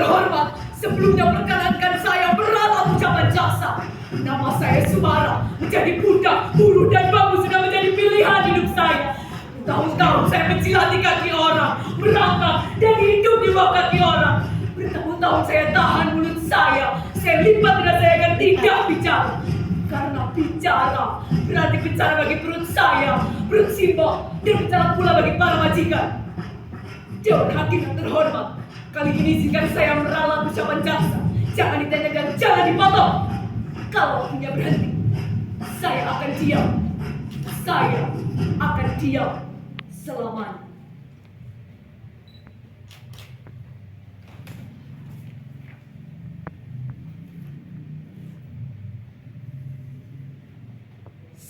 terhormat, sebelumnya perkenankan saya beralat ucapan jasa. Nama saya Sumara, menjadi budak, buruh dan bambu sudah menjadi pilihan hidup saya. Bertahun-tahun saya menjilati kaki orang, merangkak dan hidup di bawah kaki orang. Bertahun-tahun saya tahan mulut saya lipat dengan saya agar tidak bicara. Karena bicara berarti bicara bagi perut saya, perut Simba, dan bicara pula bagi para majikan. Dewan Hakim yang terhormat, kali ini izinkan saya meralat ucapan jasa. Jangan ditanya dan jangan dipotong. Kalau punya berhenti, saya akan diam. Saya akan diam selamanya.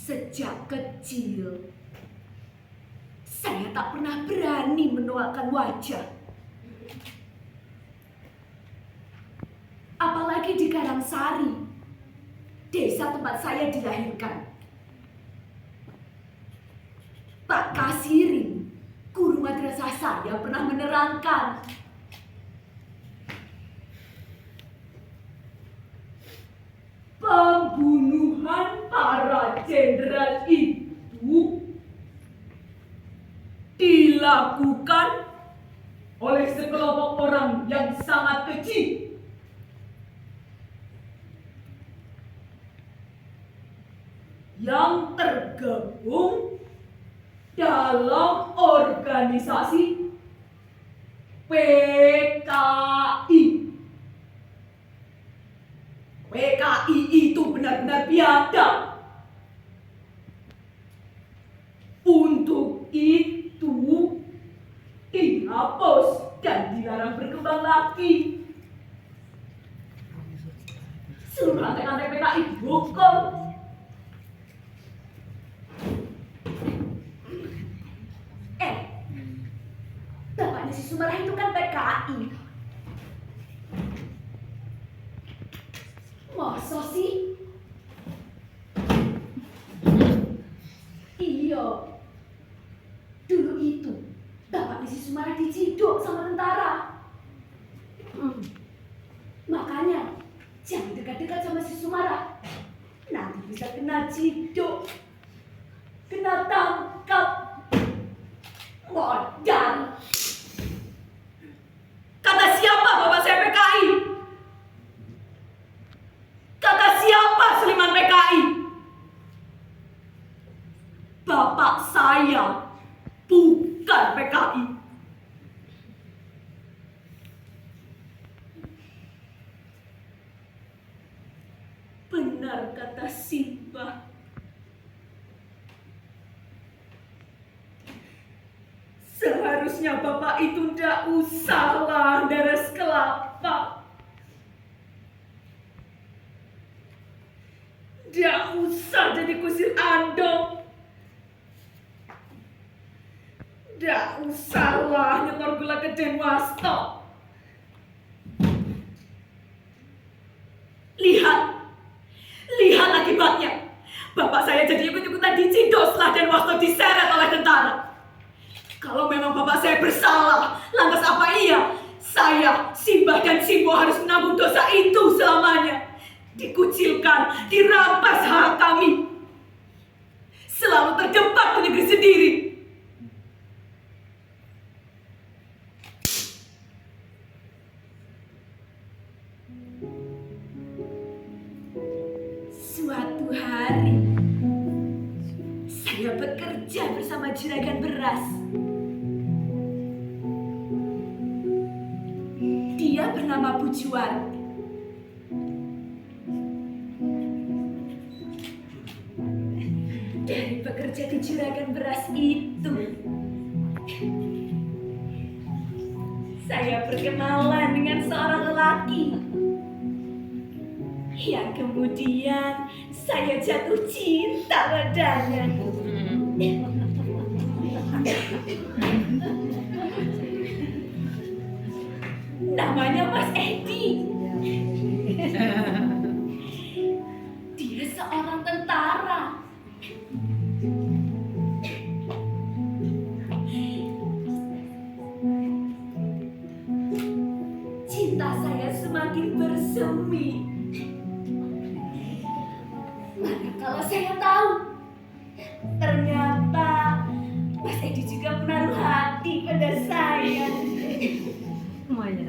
Sejak kecil, saya tak pernah berani menolakkan wajah. Apalagi di Karangsari, desa tempat saya dilahirkan. Pak Kasirin, guru madrasah saya pernah menerangkan, pembunuhan para jenderal itu dilakukan oleh sekelompok orang yang sangat kecil. Yang tergabung dalam organisasi PKI. PKI itu benar-benar biadab. Untuk itu dihapus dan dilarang berkembang lagi. Seluruh rantai-rantai PKI dihukum. Bapaknya si Sumara itu kan PKI. Masa sih? Iya. Dulu itu bapaknya si Sumara diciduk sama tentara. Makanya jangan dekat-dekat sama si Sumara. Nanti bisa kena ciduk, kena tangkap. Modal. Kata siapa bapak saya PKI? Kata siapa Seliman PKI? Bapak saya bukan PKI. Benar kata Simba. Seharusnya bapak itu ndak usahlah deres kelapa. Ndak usah jadi kusir andong. Ndak usahlah nyetor gula ke Denwasto. Lihat akibatnya. Bapak saya jadi ikut-ikutan diciduk setelah Denwasto diseret oleh tentara. Kalau memang bapak saya bersalah, lantas apa iya saya, Simba dan Simbo harus menanggung dosa itu selamanya? Dikucilkan, dirampas hak kami. Selalu terjebak di negeri sendiri. Suatu hari, saya bekerja bersama juragan beras. Dia bernama Bu Juwarti. Dari bekerja di juragan beras itu, saya berkenalan dengan seorang lelaki yang kemudian saya jatuh cinta padanya. Namanya Mas Edi. Dia seorang tentara. Cinta saya semi. Manakala saya tahu, ternyata Mas Edi juga menaruh hati pada saya. Lumayan.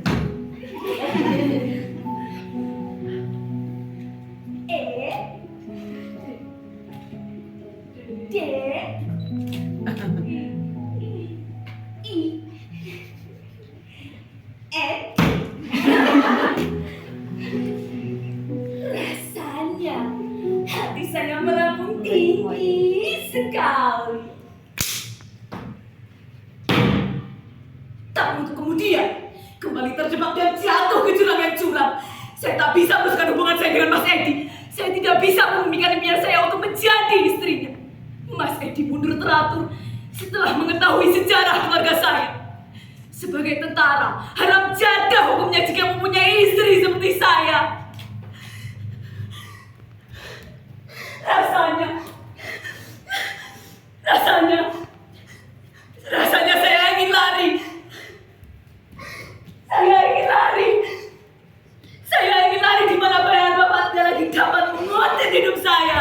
D I N. Rasanya hati saya melambung tinggi sekali. Tapi untuk kemudian kembali terjebak dan jatuh ke jurang yang curam. Saya tak bisa meneruskan hubungan saya dengan Mas Edi. Saya tidak bisa memimpikan impian saya untuk menjadi istrinya. Mas Edi mundur teratur setelah mengetahui sejarah keluarga saya. Sebagai tentara, haram jadah hukumnya jika mempunyai istri seperti saya. Rasanya saya ingin lari. Saya ingin lari di mana bayangan Bapak tidak lagi dapat mengotek hidup saya.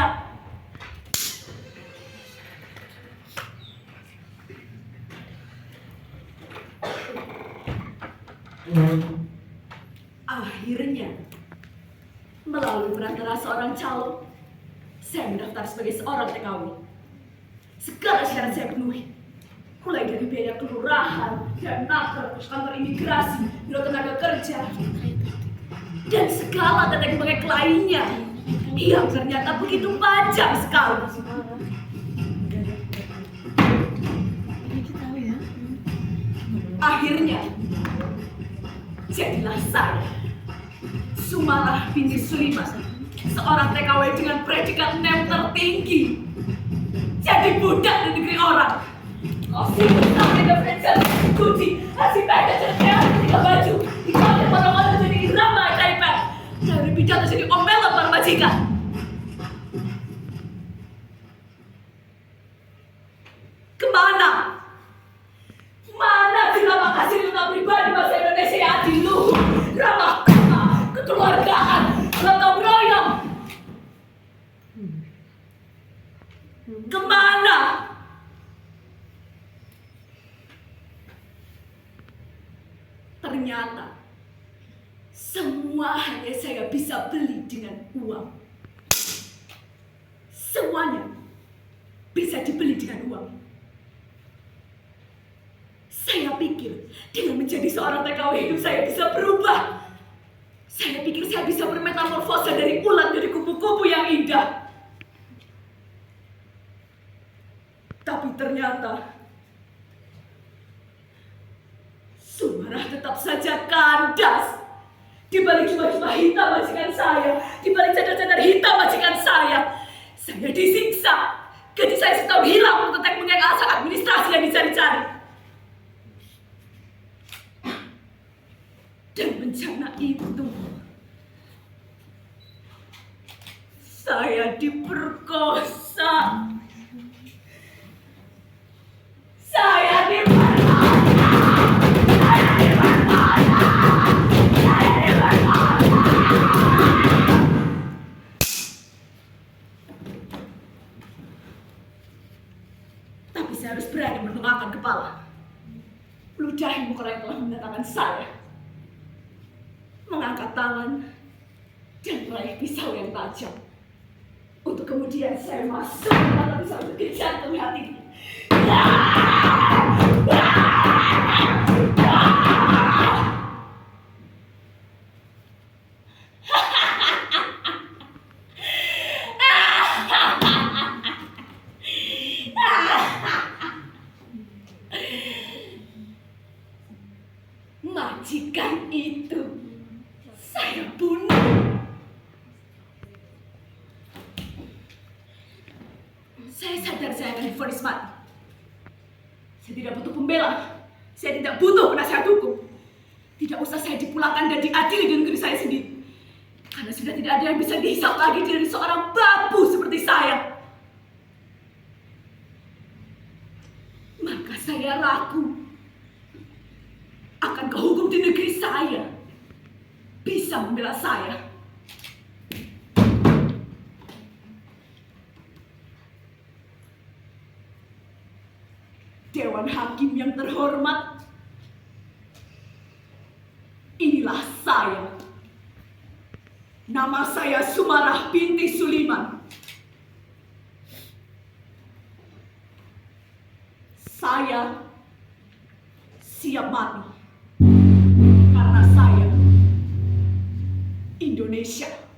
Akhirnya, melalui perantara seorang calon, saya mendaftar sebagai seorang TKW. Segala syarat saya penuhi, mulai dari biaya kelurahan, dan naker, kantor imigrasi, biro tenaga kerja, dan segala tanda-tanda lainnya yang ternyata begitu panjang sekali. Akhirnya, jadilah saya, Sumarah binti Suliman, seorang TKW dengan predikat NEM tertinggi. Jadi budak di negeri orang. Oh sibuk sampai ke belajar kunci, masih banyak cerita ketika baju, dipakai orang-orang jadi ramai kaipet, dari pidato jadi omelan para majikan. Kemana? Mana terima kasih tentang pribadi bahasa Indonesia yang adiluhur, ramah tamah, kekeluargaan, gotong royong? Kemana? Ternyata semua hanya saya bisa beli dengan uang. Semuanya bisa dibeli dengan uang. Saya pikir dengan menjadi seorang TKW hidup saya bisa berubah. Saya pikir saya bisa bermetamorfosa dari ulat dari kupu-kupu yang indah. Tapi ternyata Sumarah tetap saja kandas. Di balik jubah-jubah hitam majikan saya, di balik cadar-cadar hitam majikan saya disiksa. Gaji saya setahun hilang untuk teknik asal administrasi yang dicari-cari. Dan bencana itu, saya diperkosa. Tapi saya harus berani menengahkan kepala. Ludahi muka yang telah mendatangkan saya. Mengangkat tangan dan meraih pisau yang tajam. Untuk kemudian saya masuk ke mata pisau itu ke jantung hati. Majikan itu saya bunuh. Saya sadar saya akan divonis mati. Saya tidak butuh pembela. Saya tidak butuh penasihat hukum. Tidak usah saya dipulangkan dan diadili di negeri saya sendiri. Karena sudah tidak ada yang bisa dihisap lagi dari seorang babu seperti saya. Maka saya ragu akan kehukum di negeri saya. bisa membela saya. Dewan Hakim yang terhormat, inilah saya. Nama saya Sumarah binti Suliman. Saya siap mati karena saya Indonesia.